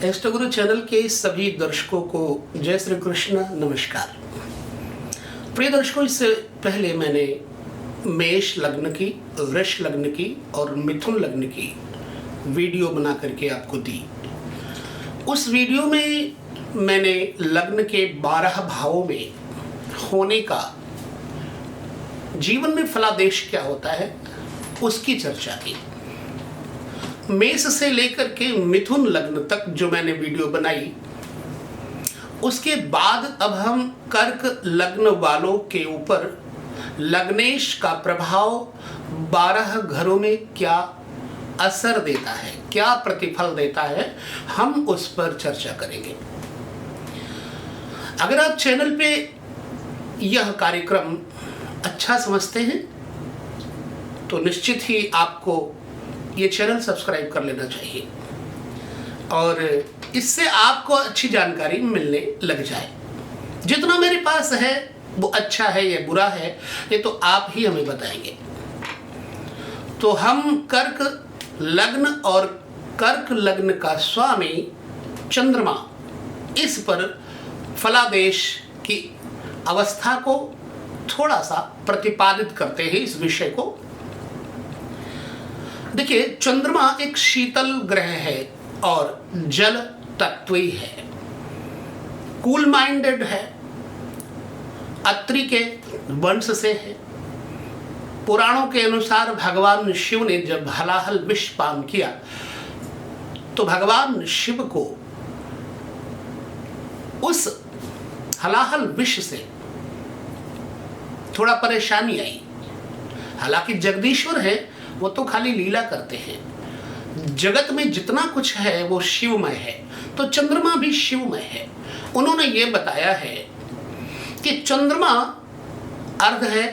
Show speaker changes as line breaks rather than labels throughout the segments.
Astro channel के सभी दर्शकों को जय श्री कृष्ण, नमस्कार। प्रिय दर्शकों, इससे पहले मैंने मेष लग्न की, वृष लग्न की और मिथुन लग्न की वीडियो बना करके आपको दी। उस वीडियो में मैंने लग्न के 12 भावों में होने का जीवन में फलादेश क्या होता है उसकी चर्चा की। मेष से लेकर के मिथुन लग्न तक जो मैंने वीडियो बनाई, उसके बाद अब हम कर्क लग्न वालों के ऊपर लग्नेश का प्रभाव 12 घरों में क्या असर देता है, क्या प्रतिफल देता है, हम उस पर चर्चा करेंगे। अगर आप चैनल पे यह कार्यक्रम अच्छा समझते हैं तो निश्चित ही आपको ये चैनल सब्सक्राइब कर लेना चाहिए और इससे आपको अच्छी जानकारी मिलने लग जाए। जितना मेरे पास है वो अच्छा है या बुरा है, ये तो आप ही हमें बताएंगे। तो हम कर्क लग्न और कर्क लग्न का स्वामी चंद्रमा, इस पर फलादेश की अवस्था को थोड़ा सा प्रतिपादित करते हैं इस विषय को। देखिए, चंद्रमा एक शीतल ग्रह है और जल तत्वी है, कूल माइंडेड है, अत्रि के वंश से है। पुराणों के अनुसार भगवान शिव ने जब हलाहल विष पान किया तो भगवान शिव को उस हलाहल विष से थोड़ा परेशानी आई। हालांकि जगदीश्वर है, वो तो खाली लीला करते हैं। जगत में जितना कुछ है वो शिवमय है, तो चंद्रमा भी शिवमय है। उन्होंने ये बताया है कि चंद्रमा अर्ध है,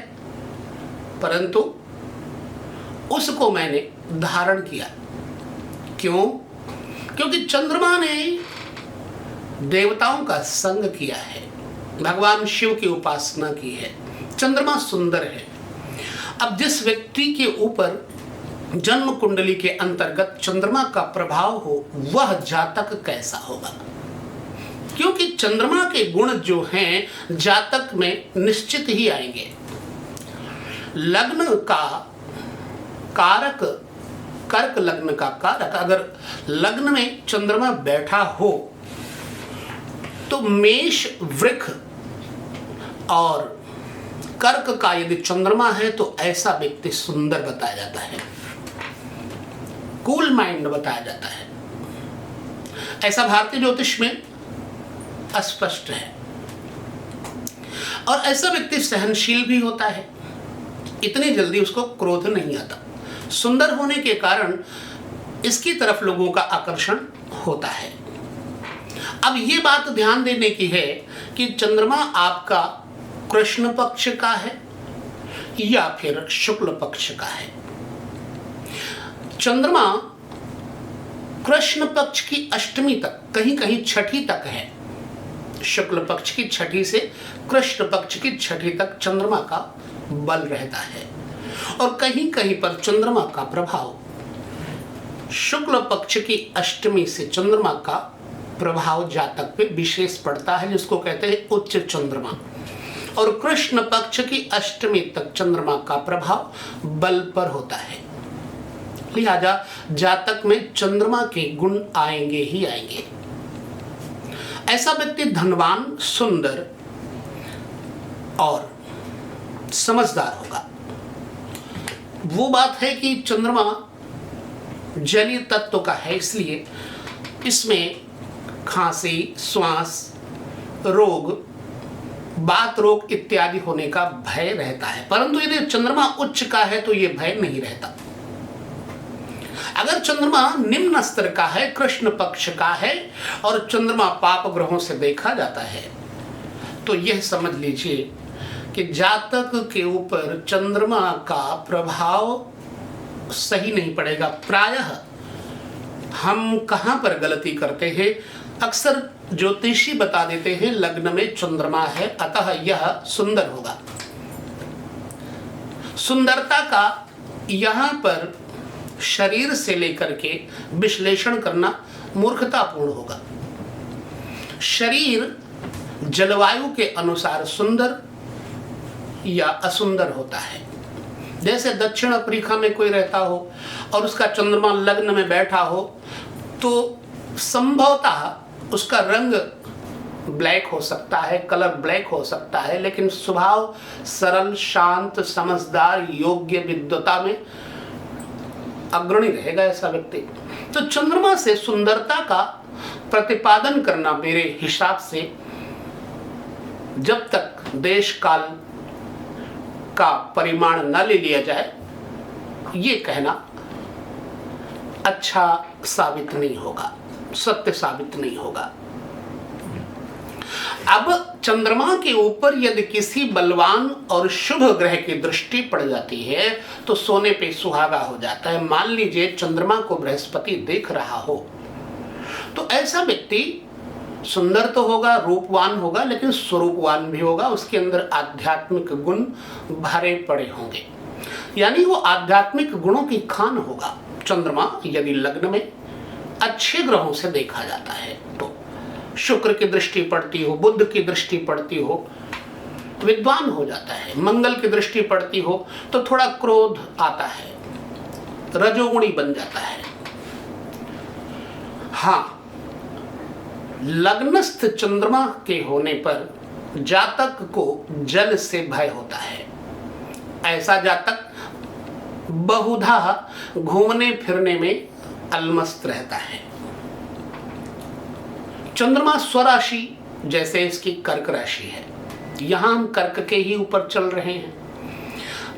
परंतु उसको मैंने धारण किया। क्यों? क्योंकि चंद्रमा ने देवताओं का संग किया है, भगवान शिव की उपासना की है। चंद्रमा सुंदर है। अब जिस व्यक्ति के ऊपर जन्म कुंडली के अंतर्गत चंद्रमा का प्रभाव हो, वह जातक कैसा होगा? क्योंकि चंद्रमा के गुण जो हैं जातक में निश्चित ही आएंगे। लग्न का कारक, कर्क लग्न का कारक अगर लग्न में चंद्रमा बैठा हो तो मेष, वृष और कर्क का यदि चंद्रमा है तो ऐसा व्यक्ति सुंदर बताया जाता है, कूल माइंड बताया जाता है। ऐसा भारतीय ज्योतिष में स्पष्ट है। और ऐसा व्यक्ति सहनशील भी होता है, इतनी जल्दी उसको क्रोध नहीं आता। सुंदर होने के कारण इसकी तरफ लोगों का आकर्षण होता है। अब ये बात ध्यान देने की है कि चंद्रमा आपका कृष्ण पक्ष का है या फिर शुक्ल पक्ष का है। चंद्रमा कृष्ण पक्ष की अष्टमी तक, कहीं कहीं छठी तक है। शुक्ल पक्ष की छठी से कृष्ण पक्ष की छठी तक चंद्रमा का बल रहता है और कहीं कहीं पर चंद्रमा का प्रभाव शुक्ल पक्ष की अष्टमी से चंद्रमा का प्रभाव जातक पे विशेष पड़ता है, जिसको कहते हैं उच्च चंद्रमा। और कृष्ण पक्ष की अष्टमी तक चंद्रमा का प्रभाव बल पर होता है। लिहाजा जातक में चंद्रमा के गुण आएंगे ही आएंगे। ऐसा व्यक्ति धनवान, सुंदर और समझदार होगा। वो बात है कि चंद्रमा जलीय तत्व का है, इसलिए इसमें खांसी, श्वास रोग, बात रोग इत्यादि होने का भय रहता है। परंतु यदि चंद्रमा उच्च का है तो यह भय नहीं रहता। अगर चंद्रमा निम्न स्तर का है, कृष्ण पक्ष का है और चंद्रमा पाप ग्रहों से देखा जाता है, तो यह समझ लीजिए कि जातक के ऊपर चंद्रमा का प्रभाव सही नहीं पड़ेगा। प्रायः हम कहां पर गलती करते हैं, अक्सर ज्योतिषी बता देते हैं लग्न में चंद्रमा है अतः यह सुंदर होगा। सुंदरता का यहां पर शरीर से लेकर के विश्लेषण करना मूर्खतापूर्ण होगा। शरीर जलवायु के अनुसार सुंदर या असुंदर होता है। जैसे दक्षिण अफ्रीका में कोई रहता हो और उसका चंद्रमा लग्न में बैठा हो तो संभवतः उसका रंग ब्लैक हो सकता है, कलर ब्लैक हो सकता है, लेकिन स्वभाव सरल, शांत, समझदार, योग्य, विद्वता में अग्रणी रहेगा ऐसा व्यक्ति। तो चंद्रमा से सुंदरता का प्रतिपादन करना मेरे हिसाब से जब तक देश काल का परिमाण न ले लिया जाए, ये कहना अच्छा साबित नहीं होगा, सत्य साबित नहीं होगा। अब चंद्रमा के ऊपर यदि किसी बलवान और शुभ ग्रह की दृष्टि पड़ जाती है तो सोने पे सुहागा हो जाता है। मान लीजिए चंद्रमा को बृहस्पति देख रहा हो तो ऐसा व्यक्ति सुंदर तो होगा, रूपवान होगा, लेकिन स्वरूपवान भी होगा। उसके अंदर आध्यात्मिक गुण भरे पड़े होंगे, यानी वो आध्यात्मिक गुणों की खान होगा। चंद्रमा यदि लग्न में अच्छे ग्रहों से देखा जाता है तो शुक्र की दृष्टि पड़ती हो, बुध की दृष्टि पड़ती हो, विद्वान हो जाता है। मंगल की दृष्टि पड़ती हो तो थोड़ा क्रोध आता है, रजोगुणी बन जाता है। हाँ, लग्नस्थ चंद्रमा के होने पर जातक को जल से भय होता है। ऐसा जातक बहुधा घूमने फिरने में अलमस्त रहता है। चंद्रमा स्वराशि जैसे इसकी कर्क राशि है, यहां हम कर्क के ही ऊपर चल रहे हैं।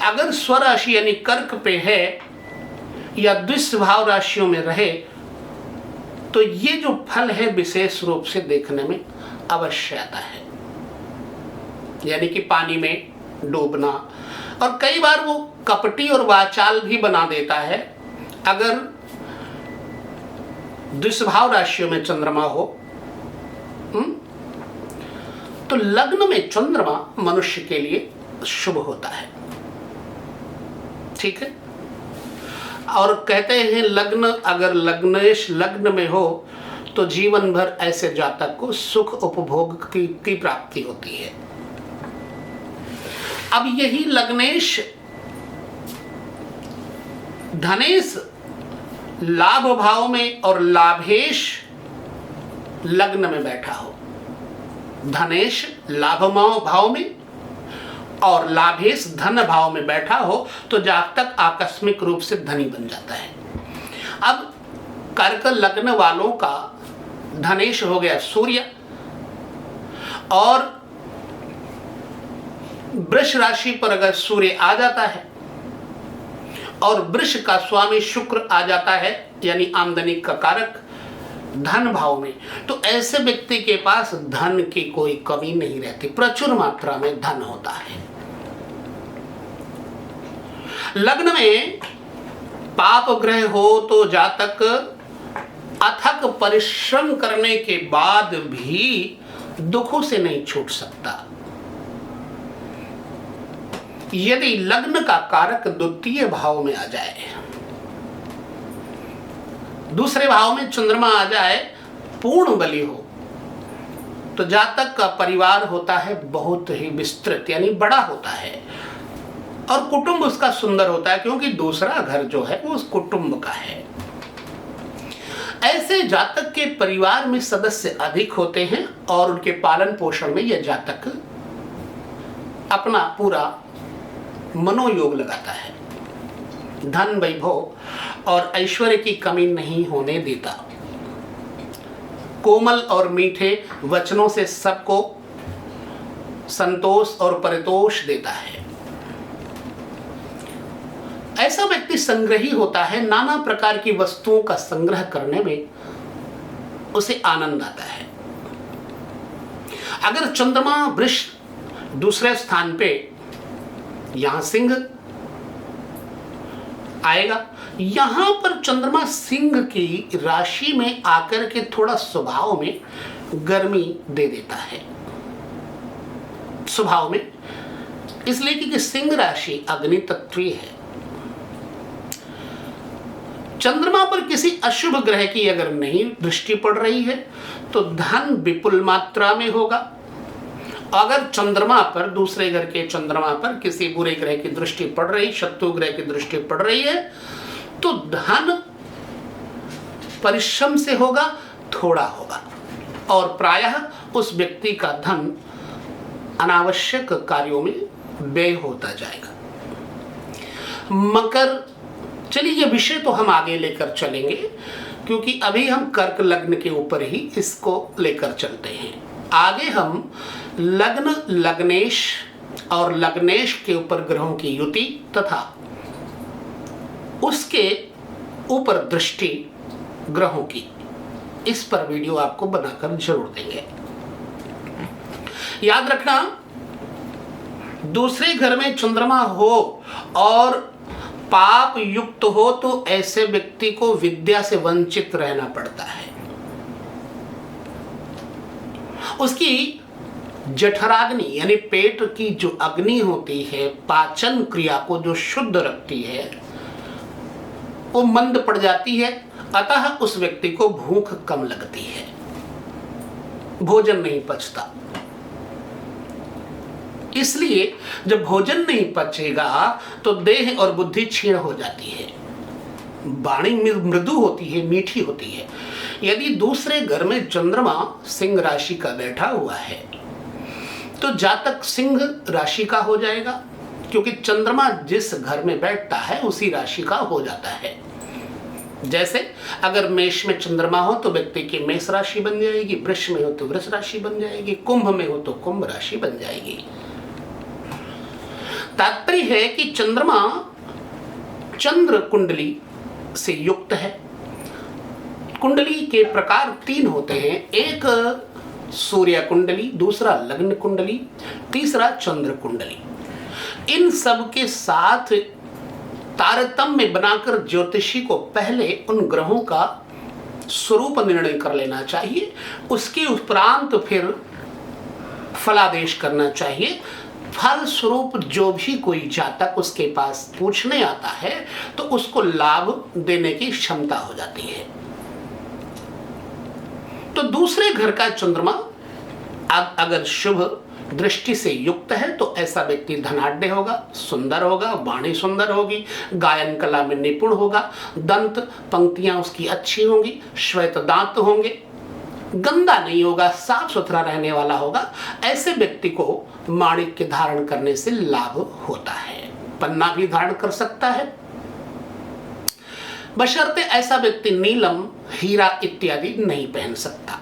अगर स्वराशि यानी कर्क पे है या द्विस्वभाव राशियों में रहे तो ये जो फल है विशेष रूप से देखने में अवश्य आता है, यानी कि पानी में डूबना। और कई बार वो कपटी और वाचाल भी बना देता है। अगर द्विस्वभाव राशियों में चंद्रमा हो तो लग्न में चंद्रमा मनुष्य के लिए शुभ होता है। ठीक है। और कहते हैं लग्न अगर लग्नेश लग्न में हो तो जीवन भर ऐसे जातक को सुख उपभोग की प्राप्ति होती है। अब यही लग्नेश धनेश लाभ भाव में और लाभेश लग्न में बैठा हो, धनेश लाभ भाव में और लाभेश धन भाव में बैठा हो तो जातक आकस्मिक रूप से धनी बन जाता है। अब कर्क लग्न वालों का धनेश हो गया सूर्य और वृष राशि पर अगर सूर्य आ जाता है और वृष का स्वामी शुक्र आ जाता है यानी आमदनी का कारक धन भाव में, तो ऐसे व्यक्ति के पास धन की कोई कमी नहीं रहती, प्रचुर मात्रा में धन होता है। लग्न में पाप ग्रह हो तो जातक अथक परिश्रम करने के बाद भी दुखों से नहीं छूट सकता। यदि लग्न का कारक द्वितीय भाव में आ जाए, दूसरे भाव में चंद्रमा आ जाए, पूर्ण बली हो, तो जातक का परिवार होता है बहुत ही विस्तृत यानी बड़ा होता है और कुटुंब उसका सुंदर होता है, क्योंकि दूसरा घर जो है वो उस कुटुंब का है। ऐसे जातक के परिवार में सदस्य अधिक होते हैं और उनके पालन पोषण में यह जातक अपना पूरा मनोयोग लगाता है, धन वैभव और ऐश्वर्य की कमी नहीं होने देता। कोमल और मीठे वचनों से सबको संतोष और परितोष देता है। ऐसा व्यक्ति संग्रही होता है, नाना प्रकार की वस्तुओं का संग्रह करने में उसे आनंद आता है। अगर चंद्रमा वृष दूसरे स्थान पे, यहां सिंह आएगा, यहां पर चंद्रमा सिंह की राशि में आकर के थोड़ा स्वभाव में गर्मी दे देता है, स्वभाव में, इसलिए कि सिंह राशि अग्नि तत्वीय है। चंद्रमा पर किसी अशुभ ग्रह की अगर नहीं दृष्टि पड़ रही है तो धन विपुल मात्रा में होगा। अगर चंद्रमा पर, दूसरे घर के चंद्रमा पर किसी बुरे ग्रह की दृष्टि पड़ रही, शत्रु ग्रह की दृष्टि पड़ रही है तो धन परिश्रम से होगा, थोड़ा होगा, और प्रायः उस व्यक्ति का धन अनावश्यक कार्यों में व्यय होता जाएगा। मकर, चलिए ये विषय तो हम आगे लेकर चलेंगे क्योंकि अभी हम कर्क लग्न के ऊपर ही इसको लेकर चलते हैं। आगे हम लग्न, लग्नेश और लग्नेश के ऊपर ग्रहों की युति तथा उसके ऊपर दृष्टि ग्रहों की, इस पर वीडियो आपको बनाकर जरूर देंगे। याद रखना, दूसरे घर में चंद्रमा हो और पाप युक्त हो तो ऐसे व्यक्ति को विद्या से वंचित रहना पड़ता है। उसकी जठराग्नि यानी पेट की जो अग्नि होती है, पाचन क्रिया को जो शुद्ध रखती है, वो मंद पड़ जाती है, अतः उस व्यक्ति को भूख कम लगती है, भोजन नहीं पचता। इसलिए जब भोजन नहीं पचेगा तो देह और बुद्धि क्षीण हो जाती है, वाणी मृदु होती है, मीठी होती है। यदि दूसरे घर में चंद्रमा सिंह राशि का बैठा हुआ है तो जातक सिंह राशि का हो जाएगा, क्योंकि चंद्रमा जिस घर में बैठता है उसी राशि का हो जाता है। जैसे अगर मेष में चंद्रमा हो तो व्यक्ति की मेष राशि बन जाएगी, वृष में हो तो वृष राशि बन जाएगी, कुंभ में हो तो कुंभ राशि बन जाएगी। तात्पर्य है कि चंद्रमा चंद्र कुंडली से युक्त है। कुंडली के प्रकार 3 होते हैं, एक सूर्य कुंडली, दूसरा लग्न कुंडली, तीसरा चंद्र कुंडली। इन सब के साथ तारतम्य बनाकर ज्योतिषी को पहले उन ग्रहों का स्वरूप निर्णय कर लेना चाहिए, उसके उपरांत फिर फलादेश करना चाहिए। फल स्वरूप जो भी कोई जातक उसके पास पूछने आता है तो उसको लाभ देने की क्षमता हो जाती है। तो दूसरे घर का चंद्रमा अगर शुभ दृष्टि से युक्त है तो ऐसा व्यक्ति धनाढ्य होगा, सुंदर होगा, वाणी सुंदर होगी, गायन कला में निपुण होगा, दंत पंक्तियां उसकी अच्छी होंगी, श्वेत दांत होंगे, गंदा नहीं होगा, साफ सुथरा रहने वाला होगा। ऐसे व्यक्ति को माणिक्य धारण करने से लाभ होता है, पन्ना भी धारण कर सकता है, बशर्ते ऐसा व्यक्ति नीलम, हीरा इत्यादि नहीं पहन सकता।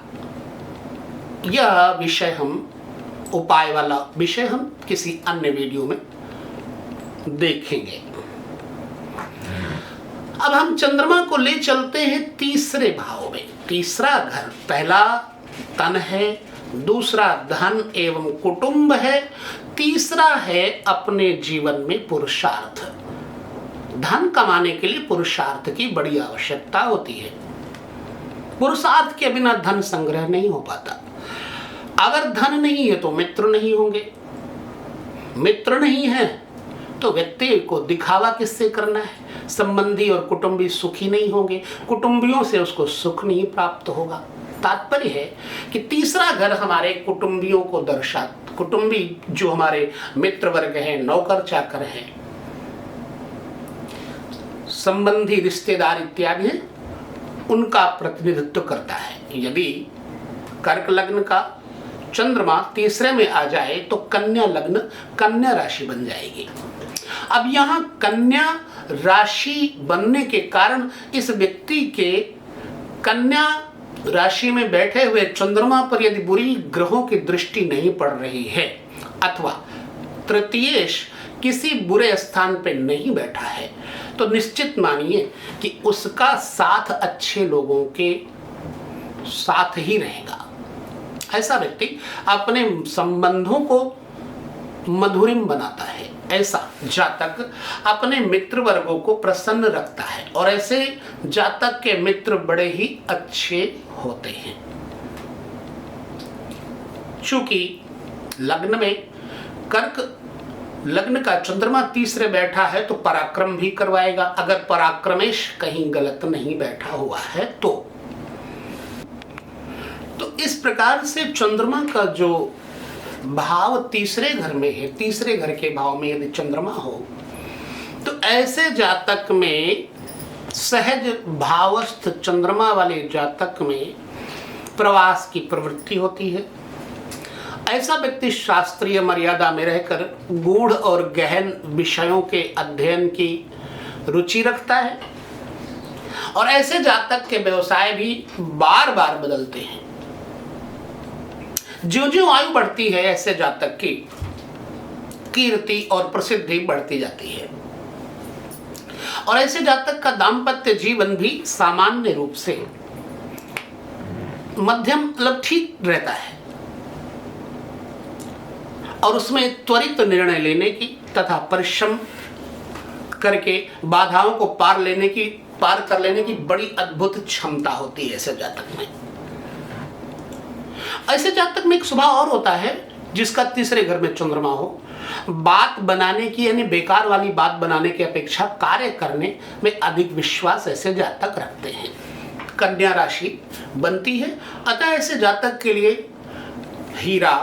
यह विषय हम, उपाय वाला विषय हम किसी अन्य वीडियो में देखेंगे। अब हम चंद्रमा को ले चलते हैं तीसरे भाव में। तीसरा घर, पहला तन है, दूसरा धन एवं कुटुंब है, तीसरा है अपने जीवन में पुरुषार्थ। धन कमाने के लिए पुरुषार्थ की बड़ी आवश्यकता होती है। पुरुषार्थ के बिना धन संग्रह नहीं हो पाता। अगर धन नहीं है तो मित्र नहीं होंगे, मित्र नहीं है तो व्यक्ति को दिखावा किससे करना है, संबंधी और कुटुंबी सुखी नहीं होंगे, कुटुंबियों से उसको सुख नहीं प्राप्त होगा। तात्पर्य है कि तीसरा घर हमारे कुटुंबियों को कुटुंबी जो हमारे मित्र वर्ग हैं, नौकर चाकर हैं, संबंधी रिश्तेदार इत्यादि हैं, उनका प्रतिनिधित्व करता है। यदि कर्क लग्न का चंद्रमा तीसरे में आ जाए तो कन्या लग्न, कन्या राशि बन जाएगी। अब यहाँ कन्या राशि बनने के कारण इस व्यक्ति के कन्या राशि में बैठे हुए चंद्रमा पर यदि बुरी ग्रहों की दृष्टि नहीं पड़ रही है अथवा तृतीयेश किसी बुरे स्थान पे नहीं बैठा है तो निश्चित मानिए कि उसका साथ अच्छे लोगों के साथ ही रहेगा। ऐसा व्यक्ति अपने संबंधों को मधुरिम बनाता है, ऐसा जातक अपने मित्र वर्गों को प्रसन्न रखता है और ऐसे जातक के मित्र बड़े ही अच्छे होते हैं। चूंकि लग्न में कर्क लग्न का चंद्रमा तीसरे बैठा है तो पराक्रम भी करवाएगा, अगर पराक्रमेश कहीं गलत नहीं बैठा हुआ है तो इस प्रकार से चंद्रमा का जो भाव तीसरे घर में है, तीसरे घर के भाव में यदि चंद्रमा हो तो ऐसे जातक में, सहज भावस्थ चंद्रमा वाले जातक में प्रवास की प्रवृत्ति होती है। ऐसा व्यक्ति शास्त्रीय मर्यादा में रहकर गूढ़ और गहन विषयों के अध्ययन की रुचि रखता है और ऐसे जातक के व्यवसाय भी बार बार बदलते हैं। ज्यों-ज्यों आयु बढ़ती है ऐसे जातक की कीर्ति और प्रसिद्धि बढ़ती जाती है और ऐसे जातक का दाम्पत्य जीवन भी सामान्य रूप से मध्यम मतलब ठीक रहता है और उसमें त्वरित निर्णय लेने की तथा परिश्रम करके बाधाओं को पार कर लेने की बड़ी अद्भुत क्षमता होती है ऐसे जातक में। ऐसे जातक में एक स्वभाव और होता है जिसका तीसरे घर में चंद्रमा हो, बात बनाने की यानी बेकार वाली बात बनाने की अपेक्षा कार्य करने में अधिक विश्वास ऐसे जातक रखते हैं। कन्या राशि बनती है, अतः ऐसे जातक के लिए हीरा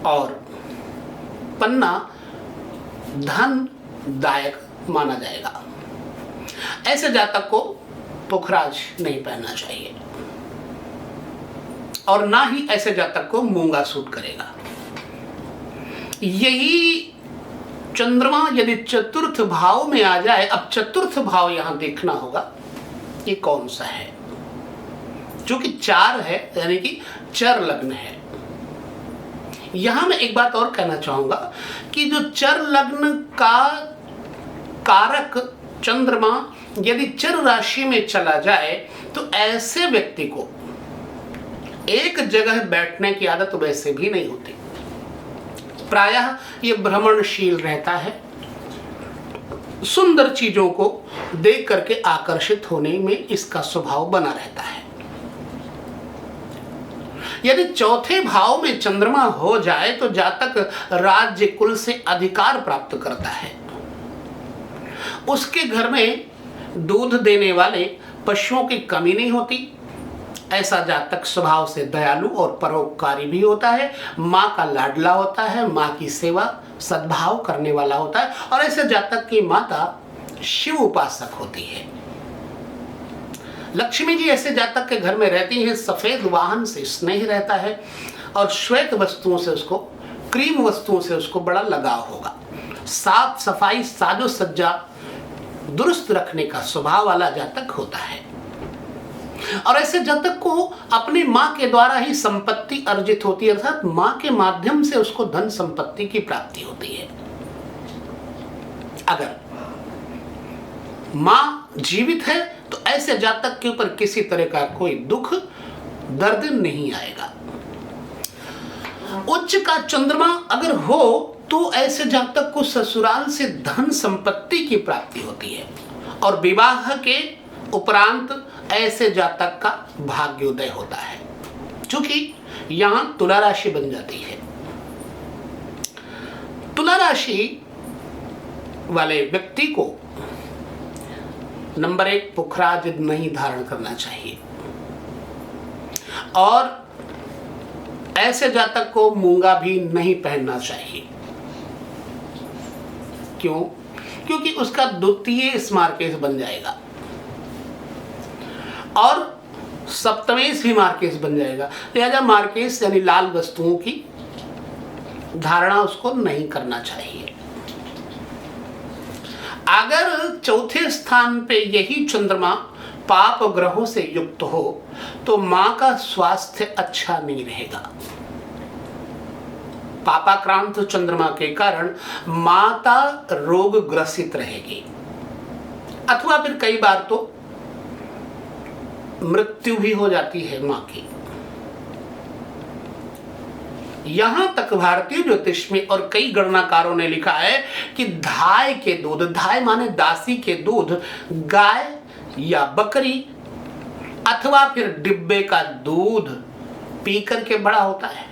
और पन्ना धनदायक माना जाएगा। ऐसे जातक को पुखराज नहीं पहनना चाहिए और ना ही ऐसे जातक को मूंगा सूट करेगा। यही चंद्रमा यदि चतुर्थ भाव में आ जाए, अब चतुर्थ भाव यहां देखना होगा ये कौन सा है, जो कि 4 है यानी कि चर लग्न है। यहां मैं एक बात और कहना चाहूंगा कि जो चर लग्न का कारक चंद्रमा यदि चर राशि में चला जाए तो ऐसे व्यक्ति को एक जगह बैठने की आदत वैसे भी नहीं होती। प्रायः ये भ्रमणशील रहता है, सुंदर चीजों को देख करके आकर्षित होने में इसका स्वभाव बना रहता है। यदि चौथे भाव में चंद्रमा हो जाए तो जातक राज्य कुल से अधिकार प्राप्त करता है। उसके घर में दूध देने वाले पशुओं की कमी नहीं होती। ऐसा जातक स्वभाव से दयालु और परोपकारी भी होता है, माँ का लाडला होता है, माँ की सेवा सद्भाव करने वाला होता है और ऐसे जातक की माता शिव उपासक होती है। लक्ष्मी जी ऐसे जातक के घर में रहती हैं। सफेद वाहन से स्नेह रहता है और श्वेत वस्तुओं से उसको, क्रीम वस्तुओं से उसको बड़ा लगाव होगा। साफ सफाई साजो सज्जा दुरुस्त रखने का स्वभाव वाला जातक होता है और ऐसे जातक को अपनी मां के द्वारा ही संपत्ति अर्जित होती है, अर्थात मां के माध्यम से उसको धन संपत्ति की प्राप्ति होती है। अगर मां जीवित है तो ऐसे जातक के ऊपर किसी तरह का कोई दुख दर्द नहीं आएगा। उच्च का चंद्रमा अगर हो तो ऐसे जातक को ससुराल से धन संपत्ति की प्राप्ति होती है और विवाह के उपरांत ऐसे जातक का भाग्योदय होता है, क्योंकि यहां तुला राशि बन जाती है। तुला राशि वाले व्यक्ति को नंबर 1 पुखराज नहीं धारण करना चाहिए और ऐसे जातक को मूंगा भी नहीं पहनना चाहिए। क्यों? क्योंकि उसका द्वितीय स्मार्केश बन जाएगा और सप्तमेश भी मार्केश बन जाएगा। लिहाजा मार्केश यानी लाल वस्तुओं की धारणा उसको नहीं करना चाहिए। अगर चौथे स्थान पे यही चंद्रमा पाप ग्रहों से युक्त हो तो मां का स्वास्थ्य अच्छा नहीं रहेगा। पापाक्रांत चंद्रमा के कारण माता रोग ग्रसित रहेगी अथवा फिर कई बार तो मृत्यु भी हो जाती है मां की। यहां तक भारतीय ज्योतिष में और कई गणनाकारों ने लिखा है कि धाय के दूध, धाय माने दासी के दूध, गाय या बकरी अथवा फिर डिब्बे का दूध पी करके बड़ा होता है।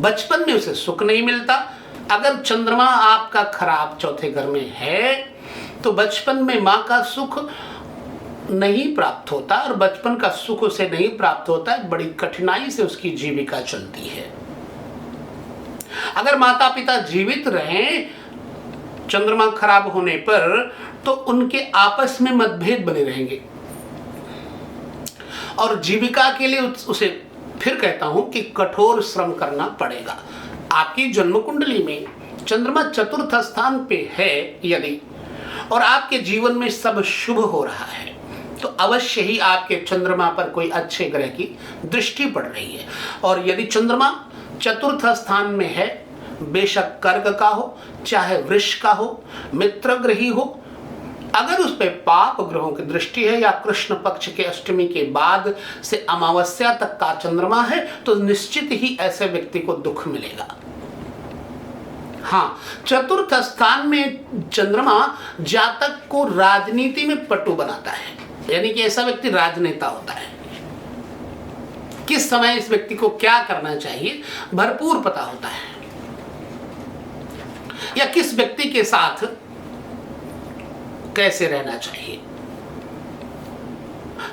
बचपन में उसे सुख नहीं मिलता। अगर चंद्रमा आपका खराब चौथे घर में है तो बचपन में माँ का सुख नहीं प्राप्त होता, और बचपन का सुख उसे नहीं प्राप्त होता है, बड़ी कठिनाई से उसकी जीविका चलती है। अगर माता पिता जीवित रहें चंद्रमा खराब होने पर तो उनके आपस में मतभेद बने रहेंगे, और जीविका के लिए उसे फिर कहता हूं कि कठोर श्रम करना पड़ेगा। आपकी जन्म कुंडली में चंद्रमा चतुर्थ स्थान पे है यदि, और आपके जीवन में सब शुभ हो रहा है, तो अवश्य ही आपके चंद्रमा पर कोई अच्छे ग्रह की दृष्टि पड़ रही है। और यदि चंद्रमा चतुर्थ स्थान में है, बेशक कर्क का हो चाहे वृष का हो, मित्र ग्रही हो, अगर उस पर पाप ग्रहों की दृष्टि है या कृष्ण पक्ष के अष्टमी के बाद से अमावस्या तक का चंद्रमा है, तो निश्चित ही ऐसे व्यक्ति को दुख मिलेगा। हाँ, चतुर्थ स्थान में चंद्रमा जातक को राजनीति में पटु बनाता है, यानी कि ऐसा व्यक्ति राजनेता होता है। किस समय इस व्यक्ति को क्या करना चाहिए भरपूर पता होता है, या किस व्यक्ति के साथ कैसे रहना चाहिए।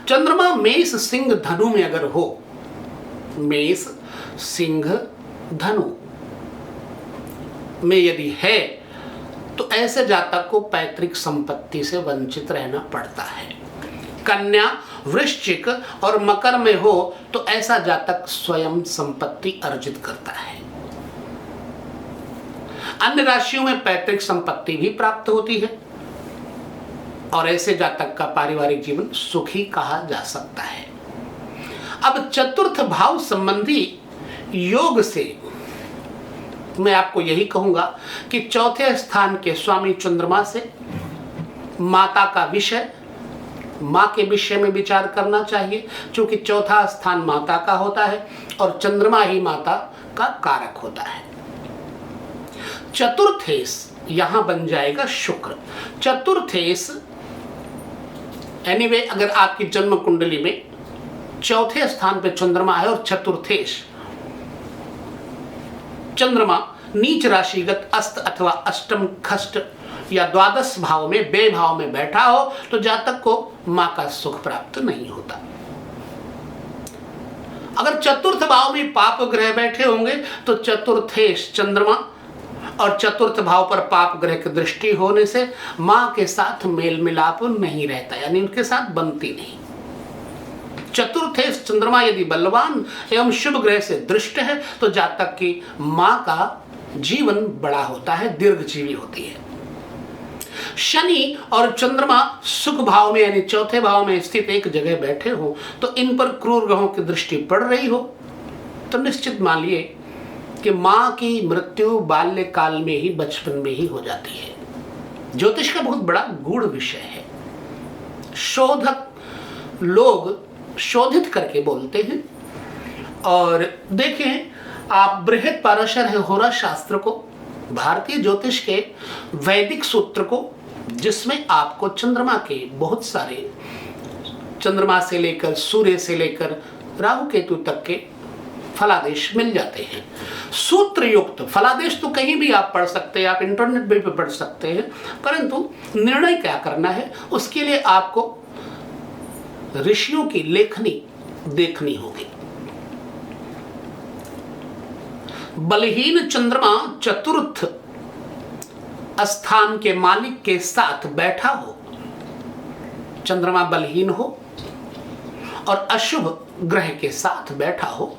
चंद्रमा मेष सिंह धनु में अगर हो, मेष सिंह धनु में यदि है, तो ऐसे जातक को पैतृक संपत्ति से वंचित रहना पड़ता है। कन्या वृश्चिक और मकर में हो तो ऐसा जातक स्वयं संपत्ति अर्जित करता है। अन्य राशियों में पैतृक संपत्ति भी प्राप्त होती है, और ऐसे जातक का पारिवारिक जीवन सुखी कहा जा सकता है। अब चतुर्थ भाव संबंधी योग से मैं आपको यही कहूंगा कि चौथे स्थान के स्वामी चंद्रमा से माता का विषय, माँ के विषय में विचार करना चाहिए, क्योंकि चौथा स्थान माता का होता है और चंद्रमा ही माता का कारक होता है। चतुर्थेश यहां बन जाएगा शुक्र। चतुर्थेश एनीवे अगर आपकी जन्म कुंडली में चौथे स्थान पे चंद्रमा है और चतुर्थेश चंद्रमा नीच राशिगत अस्त अथवा अष्टम खष्ट या द्वादश भाव में बे भाव में बैठा हो, तो जातक को मां का सुख प्राप्त नहीं होता। अगर चतुर्थ भाव में पाप ग्रह बैठे होंगे तो चतुर्थेश चंद्रमा और चतुर्थ भाव पर पाप ग्रह की दृष्टि होने से मां के साथ मेल मिलाप नहीं रहता, यानी उनके साथ बनती नहीं। चतुर्थेश चंद्रमा यदि बलवान एवं शुभ ग्रह से दृष्ट है तो जातक की मां का जीवन बड़ा होता है, दीर्घजीवी होती है। शनि और चंद्रमा सुख भाव में यानी चौथे भाव में स्थित एक जगह बैठे हो तो इन पर क्रूर ग्रहों की दृष्टि पड़ रही हो तो निश्चित मान लिए कि मां की मृत्यु बाल्यकाल में ही, बचपन में ही हो जाती है। ज्योतिष का बहुत बड़ा गूढ़ विषय है। शोधक लोग शोधित करके बोलते हैं। और देखें आप बृहद पाराशर होरा शास्त्र को, भारतीय ज्योतिष के वैदिक सूत्र को, जिसमें आपको चंद्रमा के बहुत सारे, चंद्रमा से लेकर सूर्य से लेकर राहु केतु तक के फलादेश मिल जाते हैं। सूत्र युक्त फलादेश तो कहीं भी आप पढ़ सकते हैं, आप इंटरनेट पे भी पढ़ सकते हैं, परंतु निर्णय क्या करना है उसके लिए आपको ऋषियों की लेखनी देखनी होगी। बलहीन चंद्रमा चतुर्थ स्थान के मालिक के साथ बैठा हो, चंद्रमा बलहीन हो और अशुभ ग्रह के साथ बैठा हो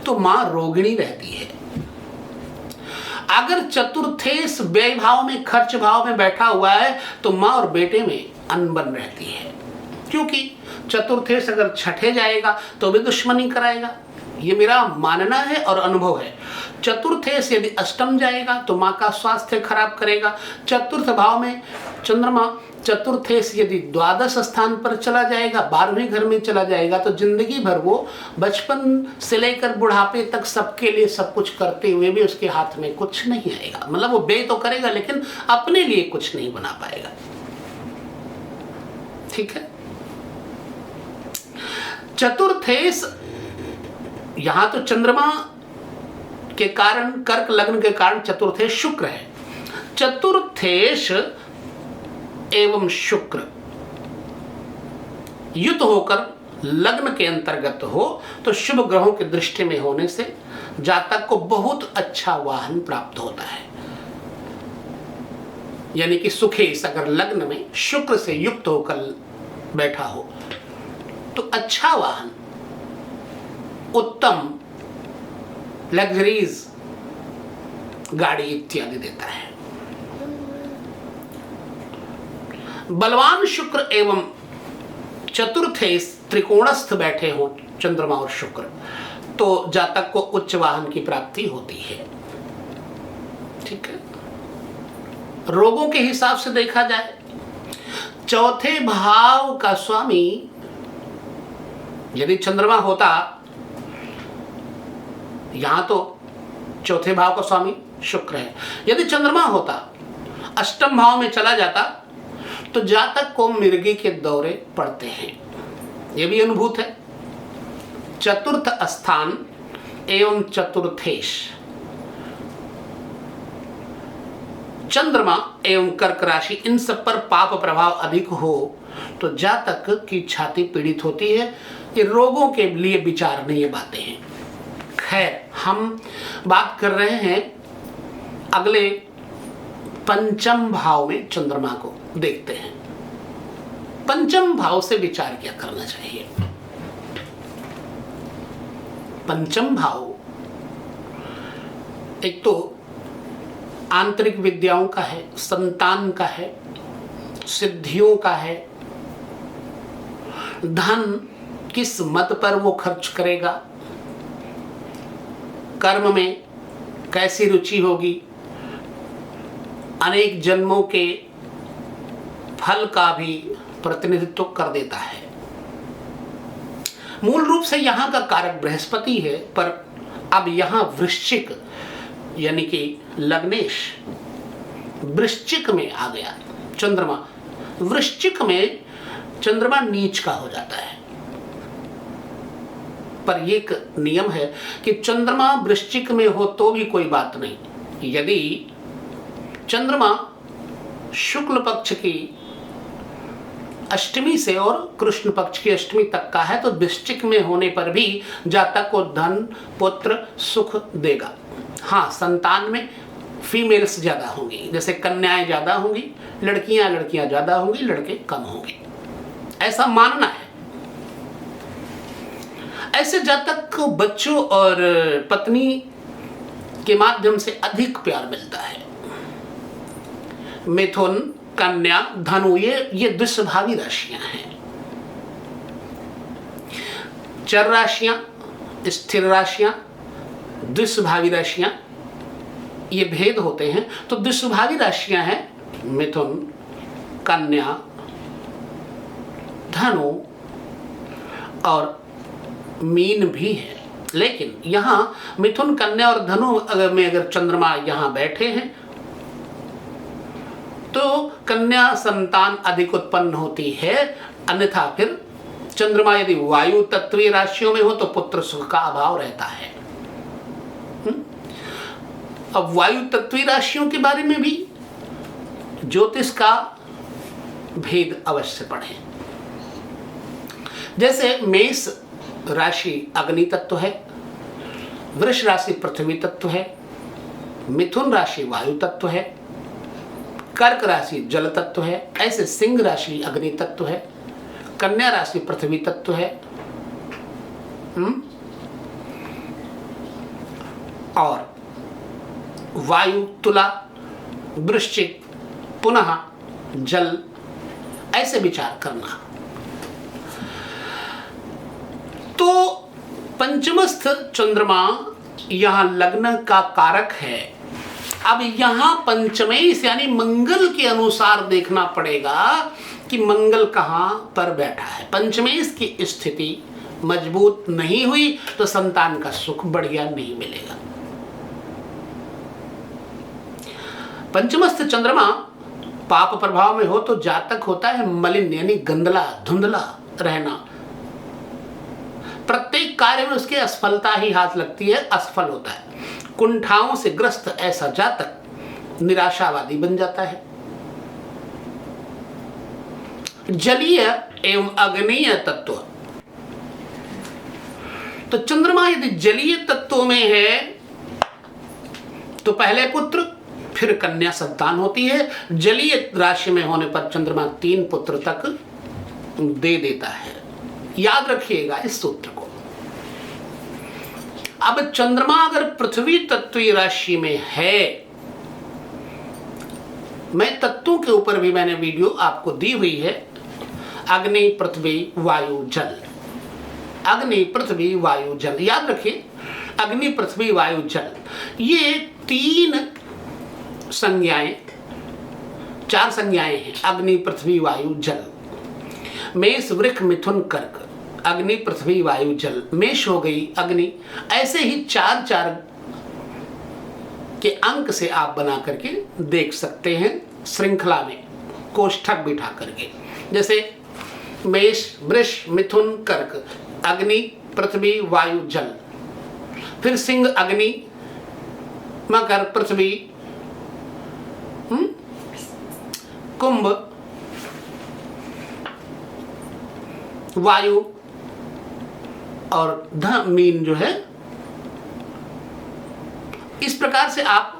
तो मां रोगिणी रहती है। अगर चतुर्थेश व्यय भाव में, खर्च भाव में बैठा हुआ है तो मां और बेटे में अनबन रहती है, क्योंकि चतुर्थेश अगर छठे जाएगा तो भी दुश्मनी कराएगा। ये मेरा मानना है और अनुभव है। चतुर्थेश यदि अष्टम जाएगा तो मां का स्वास्थ्य खराब करेगा। चतुर्थ भाव में चंद्रमा चतुर्थेश यदि द्वादश स्थान पर चला जाएगा, 12वें घर में चला जाएगा, तो जिंदगी भर वो बचपन से लेकर बुढ़ापे तक सबके लिए सब कुछ करते हुए भी उसके हाथ में कुछ नहीं आएगा। मतलब वो बे तो करेगा लेकिन अपने लिए कुछ नहीं बना पाएगा। ठीक है। चतुर्थेश यहां तो चंद्रमा के कारण, कर्क लग्न के कारण चतुर्थेश शुक्र है। चतुर्थेश एवं शुक्र युत होकर लग्न के अंतर्गत हो तो शुभ ग्रहों की दृष्टि में होने से जातक को बहुत अच्छा वाहन प्राप्त होता है। यानी कि सुखेश अगर लग्न में शुक्र से युक्त होकर बैठा हो तो अच्छा वाहन, उत्तम लग्जरीज गाड़ी इत्यादि देता है। बलवान शुक्र एवं चतुर्थेश त्रिकोणस्थ बैठे हो चंद्रमा और शुक्र तो जातक को उच्च वाहन की प्राप्ति होती है। ठीक है। रोगों के हिसाब से देखा जाए, चौथे भाव का स्वामी यदि चंद्रमा होता, यहां तो चौथे भाव का स्वामी शुक्र है, यदि चंद्रमा होता अष्टम भाव में चला जाता तो जातक को मिर्गी के दौरे पड़ते हैं। यह भी अनुभूत है। चतुर्थ स्थान एवं चतुर्थेश चंद्रमा एवं कर्क राशि, इन सब पर पाप प्रभाव अधिक हो तो जातक की छाती पीड़ित होती है। ये रोगों के लिए विचार नहीं, ये बातें हैं। खैर, हम बात कर रहे हैं अगले पंचम भाव में चंद्रमा को देखते हैं। पंचम भाव से विचार क्या करना चाहिए? पंचम भाव एक तो आंतरिक विद्याओं का है, संतान का है, सिद्धियों का है, धन किस मत पर वो खर्च करेगा, कर्म में कैसी रुचि होगी, अनेक जन्मों के फल का भी प्रतिनिधित्व कर देता है। मूल रूप से यहां का कारक बृहस्पति है, पर अब यहां वृश्चिक यानी कि लग्नेश वृश्चिक में आ गया चंद्रमा। वृश्चिक में चंद्रमा नीच का हो जाता है, पर एक नियम है कि चंद्रमा वृश्चिक में हो तो भी कोई बात नहीं। यदि चंद्रमा शुक्ल पक्ष की अष्टमी से और कृष्ण पक्ष की अष्टमी तक का है तो वृश्चिक में होने पर भी जातक को धन, पुत्र, सुख देगा। हाँ, संतान में फीमेल्स ज्यादा होंगी, जैसे कन्याएं ज्यादा होंगी, लड़कियां ज्यादा होंगी, लड़के कम होंगे, ऐसा मानना है। ऐसे जातक को बच्चों और पत्नी के माध्यम से अधिक प्यार मिलता है। मिथुन, कन्या, धनु ये द्विस्वभावी राशियां हैं। चर राशियां, स्थिर राशियां, द्विस्वभावी राशियां, ये भेद होते हैं। तो द्विस्वभावी राशियां हैं मिथुन, कन्या, धनु और मीन भी है। लेकिन यहां मिथुन, कन्या और धनु में अगर चंद्रमा यहां बैठे हैं तो कन्या संतान अधिक उत्पन्न होती है। अन्यथा फिर चंद्रमा यदि वायु तत्वीय राशियों में हो तो पुत्र सुख का अभाव रहता है। अब वायु तत्वीय राशियों के बारे में भी ज्योतिष का भेद अवश्य पढ़ें। जैसे मेष राशि अग्नि तत्व है, वृष राशि पृथ्वी तत्व है, मिथुन राशि वायु तत्व है, कर्क राशि जल तत्व है, ऐसे सिंह राशि अग्नि तत्व है, कन्या राशि पृथ्वी तत्व है, और वायु तुला, वृश्चिक, पुनः जल, ऐसे विचार करना। तो पंचमस्थ चंद्रमा यहां लग्न का कारक है। अब यहां पंचमेश यानी मंगल के अनुसार देखना पड़ेगा कि मंगल कहां पर बैठा है। पंचमेश की स्थिति मजबूत नहीं हुई तो संतान का सुख बढ़िया नहीं मिलेगा। पंचमस्थ चंद्रमा पाप प्रभाव में हो तो जातक होता है मलिन यानी गंदला, धुंधला रहना। प्रत्येक कार्य में उसकी असफलता ही हाथ लगती है, असफल होता है। कुंठाओं से ग्रस्त ऐसा जातक निराशावादी बन जाता है। जलीय एवं अग्नेय तत्व, तो चंद्रमा यदि जलीय तत्वों में है तो पहले पुत्र फिर कन्या संतान होती है। जलीय राशि में होने पर चंद्रमा 3 पुत्र तक दे देता है। याद रखिएगा इस सूत्र को। अब चंद्रमा अगर पृथ्वी तत्वीय राशि में है, मैं तत्वों के ऊपर भी मैंने वीडियो आपको दी हुई है, अग्नि पृथ्वी वायु जल, अग्नि पृथ्वी वायु जल, याद रखिए अग्नि पृथ्वी वायु जल, ये 3 संज्ञाएं, 4 संज्ञाएं हैं। अग्नि पृथ्वी वायु जल, मेष वृष मिथुन कर्क, अग्नि पृथ्वी वायु जल, मेष हो गई अग्नि। ऐसे ही 4-4 के अंक से आप बना करके देख सकते हैं श्रृंखला में, कोष्ठक बिठा करके। जैसे मेष वृष मिथुन कर्क, अग्नि पृथ्वी वायु जल, फिर सिंह अग्नि, मकर पृथ्वी, कुंभ वायु, और मीन जो है। इस प्रकार से आप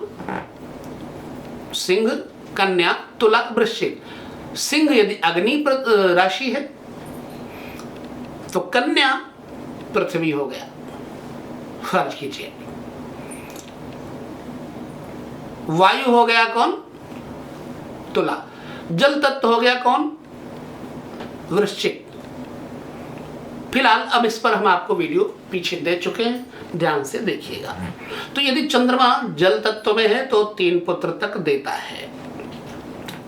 सिंह, कन्या, तुला, वृश्चिक। सिंह यदि अग्नि राशि है तो कन्या पृथ्वी हो गया, फर्ज कीजिए। वायु हो गया कौन? तुला। जल तत्व हो गया कौन? वृश्चिक। फिलहाल अब इस पर हम आपको वीडियो पीछे दे चुके हैं, ध्यान से देखिएगा। तो यदि चंद्रमा जल तत्व में है तो 3 पुत्र तक देता है,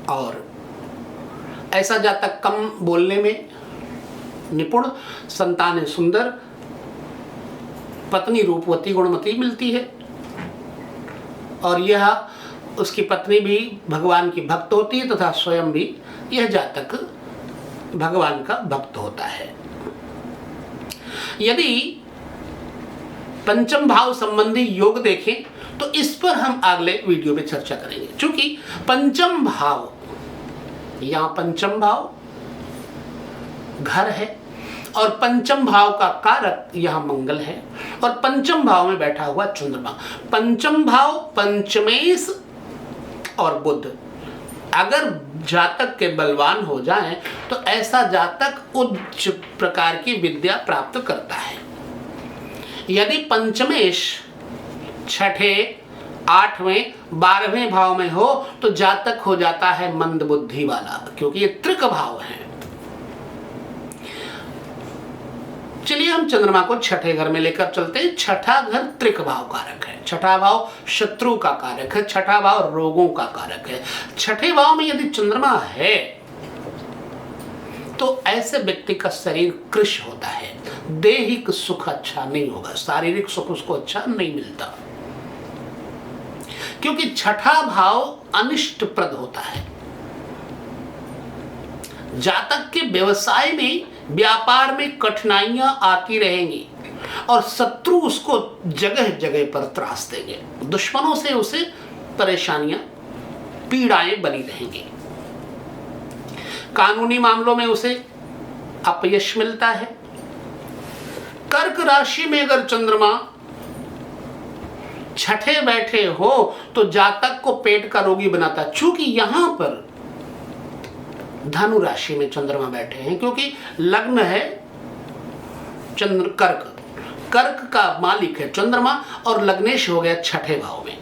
और ऐसा जातक कम बोलने में निपुण, संतानें सुंदर, पत्नी रूपवती गुणमती मिलती है, और यह उसकी पत्नी भी भगवान की भक्त होती है तथा स्वयं भी यह जातक भगवान का भक्त होता है। यदि पंचम भाव संबंधी योग देखें तो इस पर हम अगले वीडियो में चर्चा करेंगे। क्योंकि पंचम भाव, यहां पंचम भाव घर है और पंचम भाव का कारक यहां मंगल है, और पंचम भाव में बैठा हुआ चंद्रमा। पंचम भाव पंचमेश और बुध अगर जातक के बलवान हो जाएं तो ऐसा जातक उच्च प्रकार की विद्या प्राप्त करता है। यदि पंचमेश 6ठे, 8वें, 12वें भाव में हो तो जातक हो जाता है मंद बुद्धि वाला, क्योंकि ये त्रिक भाव है। चलिए हम चंद्रमा को 6ठे घर में लेकर चलते हैं। 6ठा घर त्रिक भाव कारक है, 6ठा भाव शत्रु का कारक है, 6ठा भाव रोगों का कारक है। 6ठे भाव में यदि चंद्रमा है तो ऐसे व्यक्ति का शरीर कृश होता है, दैहिक सुख अच्छा नहीं होगा, शारीरिक सुख उसको अच्छा नहीं मिलता, क्योंकि 6ठा भाव अनिष्टप्रद होता है। जातक के व्यवसाय में, व्यापार में कठिनाइयां आती रहेंगी और शत्रु उसको जगह जगह पर त्रास देंगे, दुश्मनों से उसे परेशानियां, पीड़ाएं बनी रहेंगी। कानूनी मामलों में उसे अपयश मिलता है। कर्क राशि में अगर चंद्रमा 6ठे बैठे हो तो जातक को पेट का रोगी बनाता, चूंकि यहां पर धनु राशि में चंद्रमा बैठे हैं, क्योंकि लग्न है चंद्र कर्क, कर्क का मालिक है चंद्रमा, और लग्नेश हो गया 6ठे भाव में।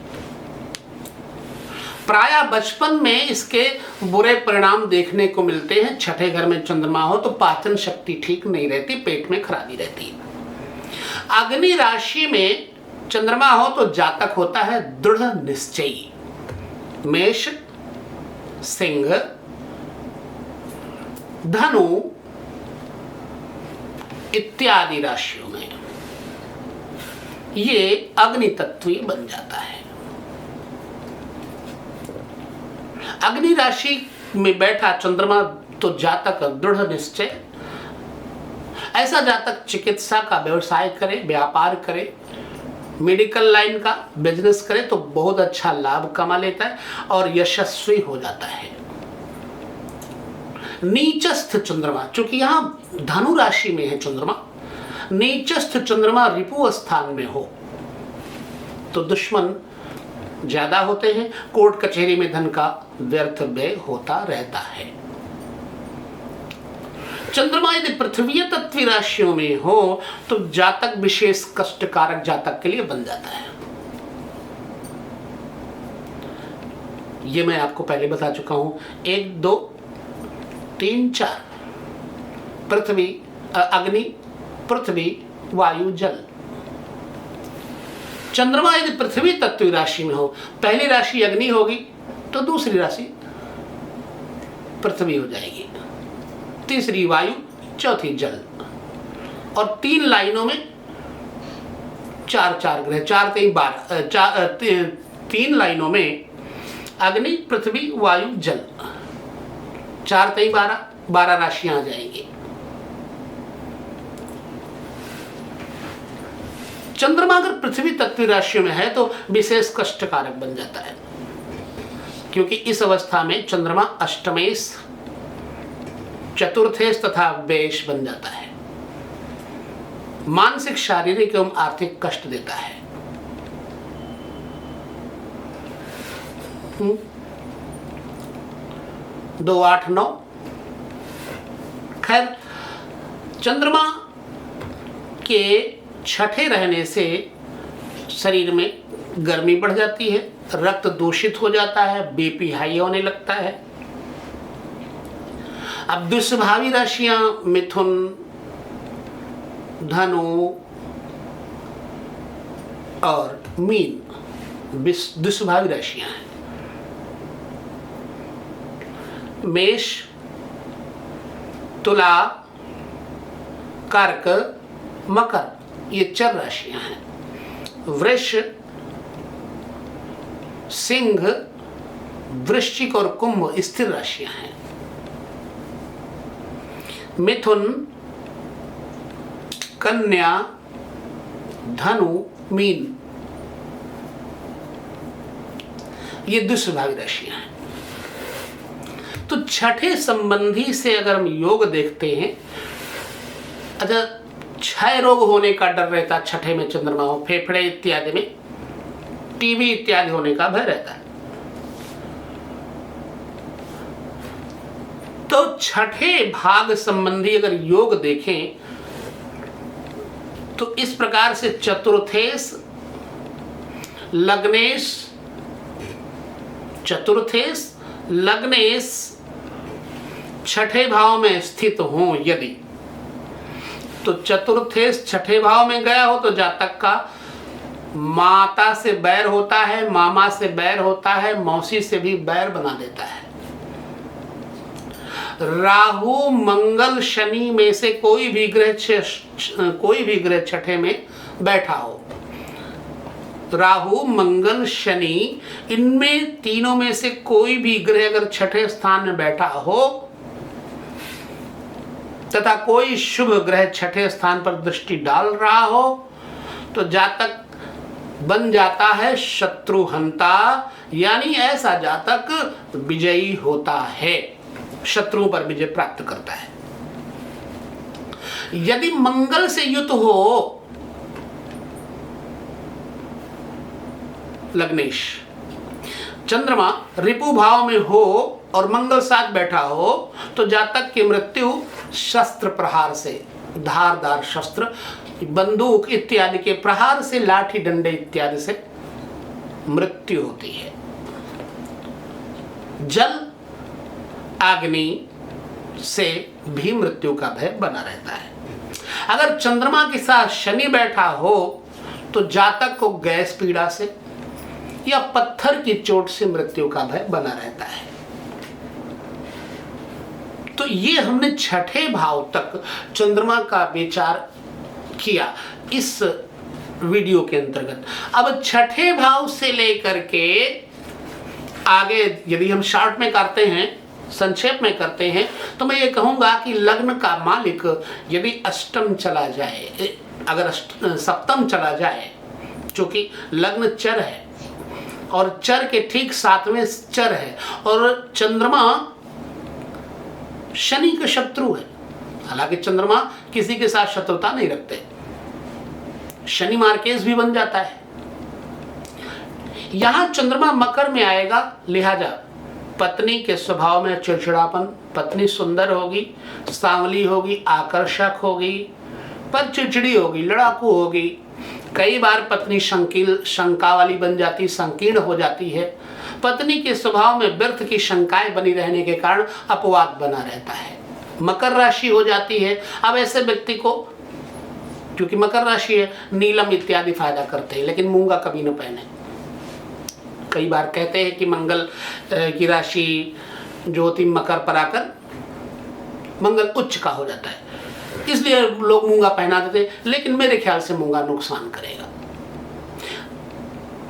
प्रायः बचपन में इसके बुरे परिणाम देखने को मिलते हैं। 6ठे घर में चंद्रमा हो तो पाचन शक्ति ठीक नहीं रहती, पेट में खराबी रहती है। अग्नि राशि में चंद्रमा हो तो जातक होता है दृढ़ निश्चयी। मेष, सिंह, धनु इत्यादि राशियों में ये अग्नि तत्वीय बन जाता है। अग्नि राशि में बैठा चंद्रमा तो जातक दृढ़ निश्चय, ऐसा जातक चिकित्सा का व्यवसाय करे, व्यापार करे, मेडिकल लाइन का बिजनेस करे तो बहुत अच्छा लाभ कमा लेता है और यशस्वी हो जाता है। नीचस्थ चंद्रमा, चूंकि यहां धनु राशि में है चंद्रमा, नीचस्थ चंद्रमा रिपु स्थान में हो तो दुश्मन ज्यादा होते हैं, कोर्ट कचहरी में धन का व्यर्थ व्यय होता रहता है। चंद्रमा यदि पृथ्वी तत्व राशियों में हो तो जातक विशेष कष्टकारक जातक के लिए बन जाता है। ये मैं आपको पहले बता चुका हूं, 1 2 3 4 पृथ्वी अग्नि पृथ्वी वायु जल। चंद्रमा यदि पृथ्वी तत्व राशि में हो, पहली राशि अग्नि होगी तो दूसरी राशि पृथ्वी हो जाएगी, तीसरी वायु, चौथी जल, और 3 लाइनों में 4 ग्रह, 4 3 12, 3 लाइनों में अग्नि पृथ्वी वायु जल, 4 3 12 राशियां आ जाएंगी। चंद्रमा अगर पृथ्वी तत्व राशियों में है तो विशेष कष्टकारक बन जाता है, क्योंकि इस अवस्था में चंद्रमा अष्टमेश, चतुर्थेश तथा व्ययेश बन जाता है, मानसिक शारीरिक एवं आर्थिक कष्ट देता है। 2 8 9। खैर, चंद्रमा के छठे रहने से शरीर में गर्मी बढ़ जाती है, रक्त दूषित हो जाता है, बीपी हाई होने लगता है। अब दुस्वभावी राशियां मिथुन, धनु और मीन दुस्वभावी राशियां हैं। मेष, तुला, कर्क, मकर ये 4 राशियां हैं। वृष, सिंह, वृश्चिक और कुंभ स्थिर राशियां हैं। मिथुन, कन्या, धनु, मीन ये दुस्वभावी राशियां हैं। तो छठे संबंधी से अगर हम योग देखते हैं, अच्छा, क्षय रोग होने का डर रहता है छठे में चंद्रमा हो, फेफड़े इत्यादि में, टीबी इत्यादि होने का भय रहता है। तो छठे भाग संबंधी अगर योग देखें तो इस प्रकार से चतुर्थेश, लग्नेश, छठे भाव में स्थित हो यदि, तो चतुर्थेश छठे भाव में गया हो तो जातक का माता से बैर होता है, मामा से बैर होता है, मौसी से भी बैर बना देता है। राहु, मंगल, शनि में से कोई भी ग्रह छठे में बैठा हो, राहु, मंगल, शनि, इनमें तीनों में से कोई भी ग्रह अगर छठे स्थान में बैठा हो तथा कोई शुभ ग्रह छठे स्थान पर दृष्टि डाल रहा हो तो जातक बन जाता है शत्रुहंता, यानी ऐसा जातक विजयी होता है, शत्रुओं पर विजय प्राप्त करता है। यदि मंगल से युत हो लग्नेश, चंद्रमा रिपु भाव में हो और मंगल साथ बैठा हो तो जातक की मृत्यु शस्त्र प्रहार से, धारदार शस्त्र, बंदूक इत्यादि के प्रहार से, लाठी डंडे इत्यादि से मृत्यु होती है। जल, अग्नि से भी मृत्यु का भय बना रहता है। अगर चंद्रमा के साथ शनि बैठा हो तो जातक को गैस पीड़ा से या पत्थर की चोट से मृत्यु का भय बना रहता है। तो ये हमने छठे भाव तक चंद्रमा का विचार किया इस वीडियो के अंतर्गत। अब छठे भाव से लेकर के आगे यदि हम शॉर्ट में करते हैं, संक्षेप में करते हैं, तो मैं ये कहूंगा कि लग्न का मालिक यदि अष्टम चला जाए, अगर सप्तम चला जाए क्योंकि लग्न चर है और चर के ठीक 7वें चर है और चंद्रमा शनि के शत्रु है। हालांकि चंद्रमा किसी के साथ शत्रुता नहीं रखते, शनि मार्केस भी बन जाता है। यहां चंद्रमा मकर में आएगा, लिहाजा पत्नी के स्वभाव में चिड़चिड़ापन, पत्नी सुंदर होगी, सांवली होगी, आकर्षक होगी, पर चिड़चिड़ी होगी, लड़ाकू होगी। कई बार पत्नी शंका वाली बन जाती, संकीर्ण हो जाती है। पत्नी के स्वभाव में व्यर्थ की शंकाएं बनी रहने के कारण अपवाद बना रहता है। मकर राशि हो जाती है। अब ऐसे व्यक्ति को, क्योंकि मकर राशि है, नीलम इत्यादि फायदा करते हैं, लेकिन मूंगा कभी न पहने। कई बार कहते हैं कि मंगल की राशि जो होती मकर पर आकर मंगल उच्च का हो जाता है, इसलिए लोग मूंगा पहना देते, लेकिन मेरे ख्याल से मूंगा नुकसान करेगा,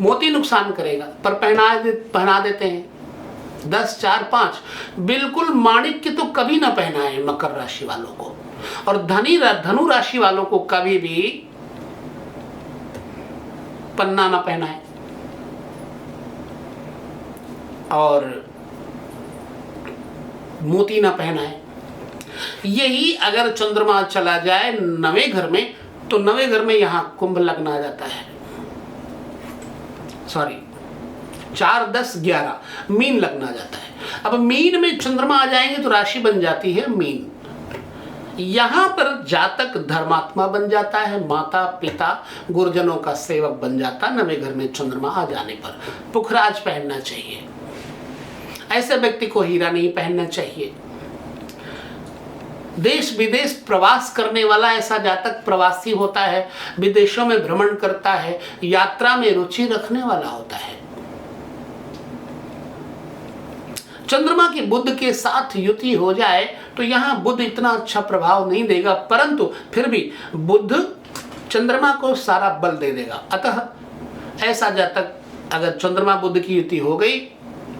मोती नुकसान करेगा, पर पहना देते हैं 10, 4, 5। बिल्कुल माणिक्य तो कभी ना पहनाए मकर राशि वालों को, और धनु राशि वालों को कभी भी पन्ना ना पहनाए। और मोती ना पहनाए। यही अगर चंद्रमा चला जाए 9वें घर में, तो 9वें घर में यहां कुंभ लग्न आ जाता है, सॉरी 4, 10, 11 मीन लग्न आ जाता है। अब मीन में चंद्रमा आ जाएंगे तो राशि बन जाती है मीन। यहां पर जातक धर्मात्मा बन जाता है, माता पिता गुरुजनों का सेवक बन जाता है। 9वें घर में चंद्रमा आ जाने पर पुखराज पहनना चाहिए, ऐसे व्यक्ति को हीरा नहीं पहनना चाहिए। देश विदेश प्रवास करने वाला ऐसा जातक प्रवासी होता है, विदेशों में भ्रमण करता है, यात्रा में रुचि रखने वाला होता है। चंद्रमा की बुध के साथ युति हो जाए तो यहां बुध इतना अच्छा प्रभाव नहीं देगा, परंतु फिर भी बुध चंद्रमा को सारा बल दे देगा। अतः ऐसा जातक अगर चंद्रमा बुध की युति हो गई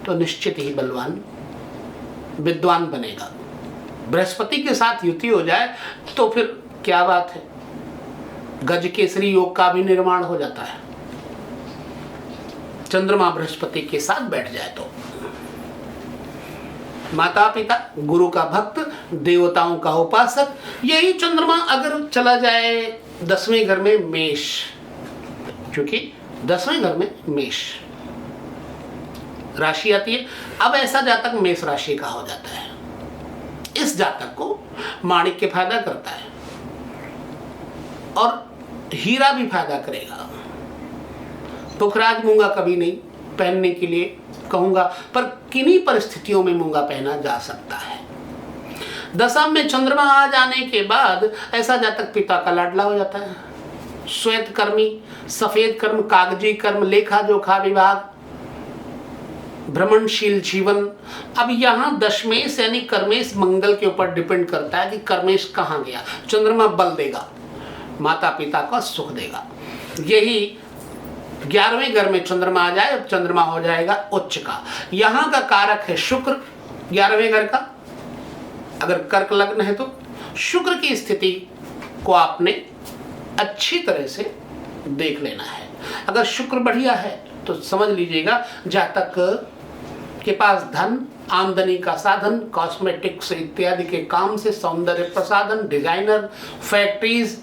तो निश्चित ही बलवान विद्वान बनेगा। बृहस्पति के साथ युति हो जाए तो फिर क्या बात है, गज केसरी योग का भी निर्माण हो जाता है। चंद्रमा बृहस्पति के साथ बैठ जाए तो माता पिता, गुरु का भक्त, देवताओं का उपासक। यही चंद्रमा अगर चला जाए 10वें घर में मेष, क्योंकि 10वें घर में मेष राशि आती है। अब ऐसा जातक मेष राशि का हो जाता है। इस जातक को माणिक्य फायदा करता है और हीरा भी फायदा करेगा। पुखराज मूंगा कभी नहीं पहनने के लिए कहूंगा, पर किन्हीं परिस्थितियों में मूंगा पहना जा सकता है। दशम में चंद्रमा आ जाने के बाद ऐसा जातक पिता का लाडला हो जाता है। श्वेत कर्मी, सफेद कर्म, कागजी कर्म, लेखा जोखा विभाग, भ्रमणशील जीवन। अब यहाँ दशमेश यानी कर्मेश मंगल के ऊपर डिपेंड करता है कि कर्मेश कहाँ गया। चंद्रमा बल देगा, माता पिता का सुख देगा। यही 11वें घर में चंद्रमा आ जाए, चंद्रमा हो जाएगा उच्च का। यहाँ का कारक है शुक्र, 11वें घर का। अगर कर्क लग्न है तो शुक्र की स्थिति को आपने अच्छी तरह से देख लेना है। अगर शुक्र बढ़िया है तो समझ लीजिएगा जातक के पास धन, आमदनी का साधन, कॉस्मेटिक्स इत्यादि के काम से, सौंदर्य प्रसाधन, डिजाइनर, फैक्ट्रीज,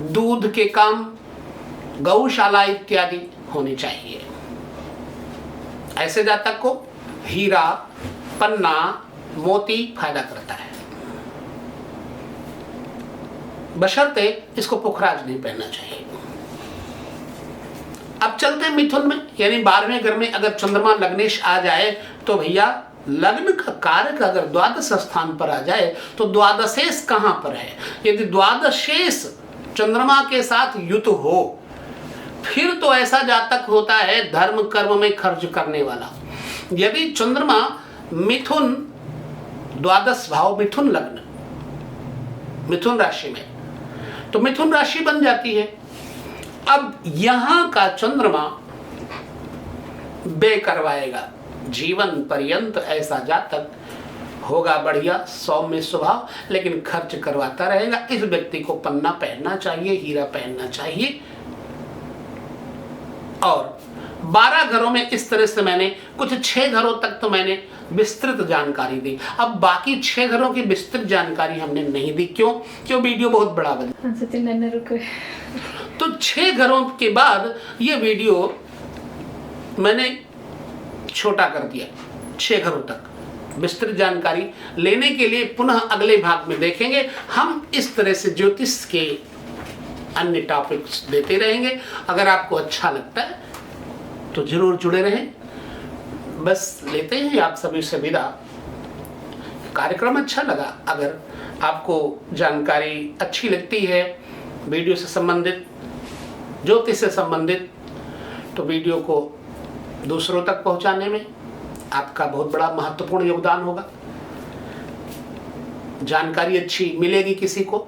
दूध के काम, गौशाला इत्यादि होनी चाहिए। ऐसे जातक को हीरा, पन्ना, मोती फायदा करता है, बशर्ते इसको पुखराज नहीं पहनना चाहिए। अब चलते हैं मिथुन में, यानी 12वें घर में अगर चंद्रमा लग्नेश आ जाए तो भैया लग्न का कारक अगर द्वादश स्थान पर आ जाए तो द्वादशेश कहां पर है। यदि द्वादशेश चंद्रमा के साथ युत हो फिर तो ऐसा जातक होता है धर्म कर्म में खर्च करने वाला। यदि चंद्रमा मिथुन, द्वादश भाव मिथुन लग्न, मिथुन राशि में, तो मिथुन राशि बन जाती है। अब यहां का चंद्रमा व्यय करवाएगा जीवन पर्यंत। ऐसा जातक होगा बढ़िया, सौम्य स्वभाव, लेकिन खर्च करवाता रहेगा। इस व्यक्ति को पन्ना पहनना चाहिए, हीरा पहनना चाहिए, और 12 घरों में इस तरह से मैंने कुछ 6 घरों तक तो मैंने विस्तृत जानकारी दी। अब बाकी 6 घरों की विस्तृत जानकारी हमने नहीं दी। क्यों वीडियो बहुत बड़ा बना। तो 6 घरों के बाद ये वीडियो मैंने छोटा कर दिया। 6 घरों तक विस्तृत जानकारी लेने के लिए पुनः अगले भाग में देखेंगे। हम इस तरह से ज्योतिष के अन्य टॉपिक्स देते रहेंगे। अगर आपको अच्छा लगता है तो जरूर जुड़े रहें। बस लेते हैं आप सभी से विदा। कार्यक्रम अच्छा लगा, अगर आपको जानकारी अच्छी लगती है वीडियो से संबंधित, ज्योतिष से संबंधित, तो वीडियो को दूसरों तक पहुंचाने में आपका बहुत बड़ा महत्वपूर्ण योगदान होगा। जानकारी अच्छी मिलेगी किसी को,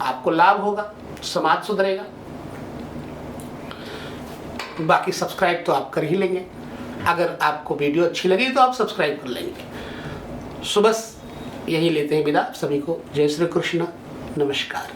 आपको लाभ होगा, समाज सुधरेगा। बाकी सब्सक्राइब तो आप कर ही लेंगे। अगर आपको वीडियो अच्छी लगी तो आप सब्सक्राइब कर लेंगे। सो बस यही लेते हैं विदा सभी को। जय श्री कृष्ण, नमस्कार।